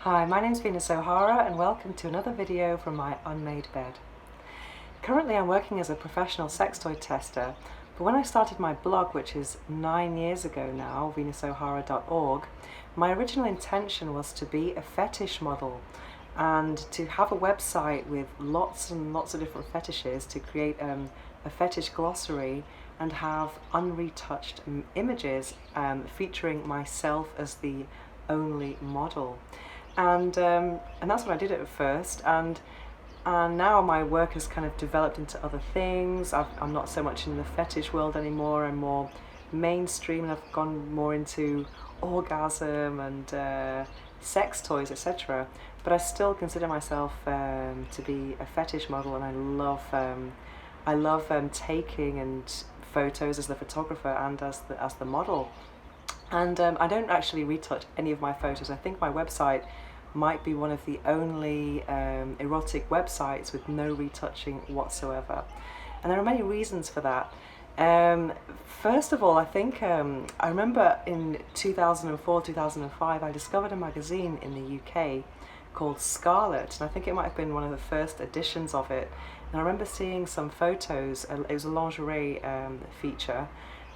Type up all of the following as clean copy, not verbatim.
Hi, my name's Venus O'Hara and welcome to another video from my unmade bed. Currently I'm working as a professional sex toy tester, but when I started my blog, which is 9 years ago now, venusohara.org, my original intention was to be a fetish model and to have a website with lots and lots of different fetishes, to create a fetish glossary and have unretouched images featuring myself as the only model. And that's what I did at first, and now my work has kind of developed into other things. I'm not so much in the fetish world anymore. I'm more mainstream, and I've gone more into orgasm and sex toys, etc. But I still consider myself to be a fetish model, and I love taking and photos as the photographer and as the model. And I don't actually retouch any of my photos. I think my website might be one of the only erotic websites with no retouching whatsoever. And there are many reasons for that. First of all, I think I remember in 2004, 2005, I discovered a magazine in the UK called Scarlet, and I think it might have been one of the first editions of it. And I remember seeing some photos. It was a lingerie feature,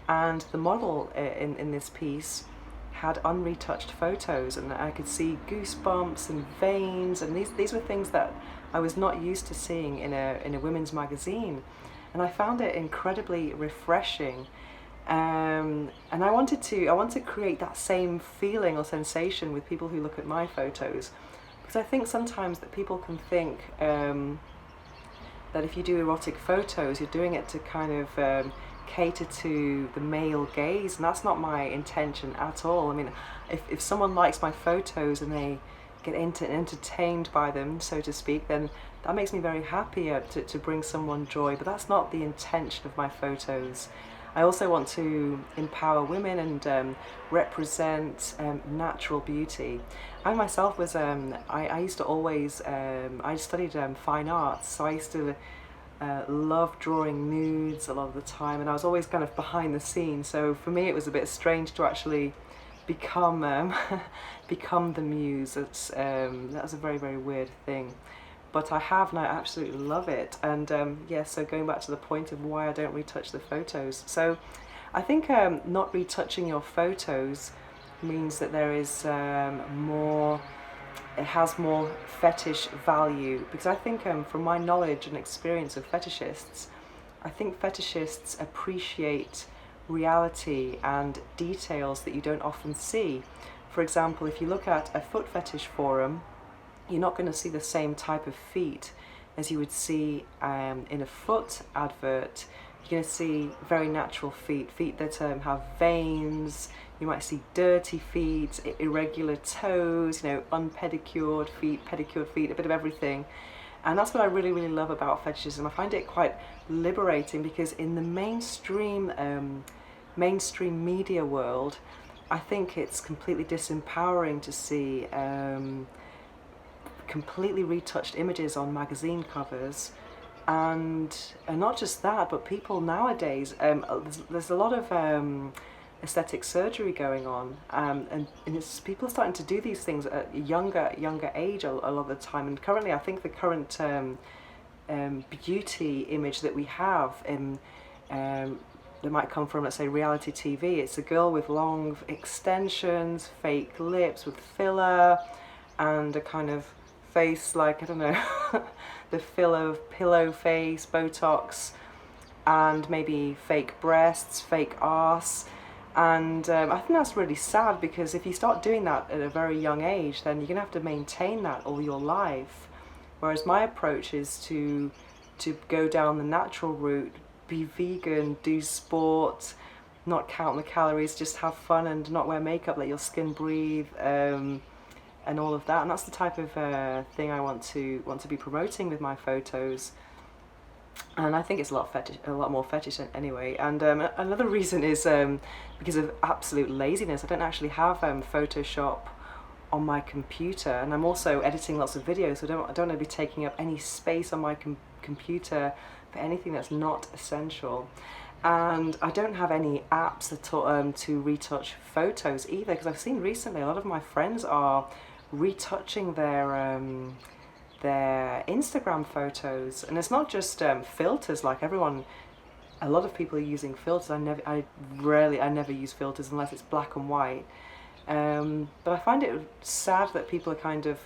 and the model in this piece had unretouched photos, and I could see goosebumps and veins, and these were things that I was not used to seeing in a women's magazine, and I found it incredibly refreshing. And I want to create that same feeling or sensation with people who look at my photos, because I think sometimes that people can think that if you do erotic photos, you're doing it to kind of cater to the male gaze, and that's not my intention at all. I mean, if someone likes my photos and they get entertained by them, so to speak, then that makes me very happy to bring someone joy, but that's not the intention of my photos. I also want to empower women and represent natural beauty. I myself was, I used to always, I studied fine arts, so I used to love drawing nudes a lot of the time, and I was always kind of behind the scenes, so for me it was a bit strange to actually become become the muse. That was a very, very weird thing, but I have, and I absolutely love it. And yeah, so going back to the point of why I don't retouch the photos, so I think not retouching your photos means that there is more, it has more fetish value, because I think from my knowledge and experience of fetishists, I think fetishists appreciate reality and details that you don't often see. For example, if you look at a foot fetish forum, you're not going to see the same type of feet as you would see in a foot advert. You're going to see very natural feet that have veins. You might see dirty feet, irregular toes, unpedicured feet, pedicured feet, a bit of everything. And that's what I really, really love about fetishism. I find it quite liberating, because in the mainstream media world, I think it's completely disempowering to see completely retouched images on magazine covers. And not just that, but people nowadays, there's a lot of aesthetic surgery going on, and it's, people are starting to do these things at a younger age a lot of the time. And currently, I think the current beauty image that we have that might come from, let's say, reality TV, it's a girl with long extensions, fake lips with filler, and a kind of face like, I don't know, the filler pillow face, Botox, and maybe fake breasts, fake arse. And I think that's really sad, because if you start doing that at a very young age, then you're going to have to maintain that all your life. Whereas my approach is to go down the natural route, be vegan, do sport, not count the calories, just have fun and not wear makeup, let your skin breathe, and all of that. And that's the type of thing I want to be promoting with my photos. And I think it's a lot more fetish anyway. And another reason is because of absolute laziness. I don't actually have Photoshop on my computer, and I'm also editing lots of videos, so I don't want to be taking up any space on my computer for anything that's not essential. And I don't have any apps at all to retouch photos either, because I've seen recently a lot of my friends are retouching their Instagram photos, and it's not just filters. Like a lot of people are using filters. I never use filters unless it's black and white. But I find it sad that people are kind of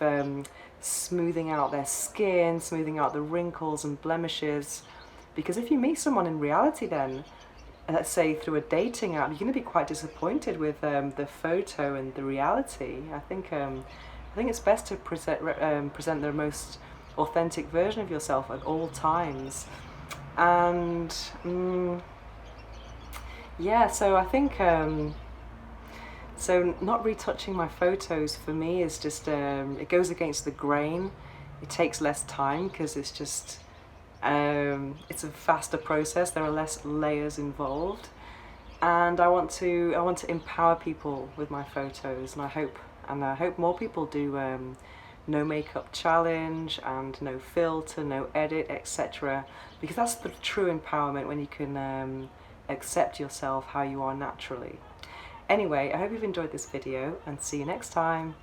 smoothing out their skin, smoothing out the wrinkles and blemishes, because if you meet someone in reality, then let's say through a dating app, you're going to be quite disappointed with the photo and the reality. I think it's best to present the most authentic version of yourself at all times. And yeah, so I think so not retouching my photos for me is just it goes against the grain. It takes less time because it's just it's a faster process. There are less layers involved, and I want to empower people with my photos, and I hope more people do no makeup challenge and no filter, no edit, etc. Because that's the true empowerment, when you can accept yourself how you are naturally. Anyway, I hope you've enjoyed this video, and see you next time.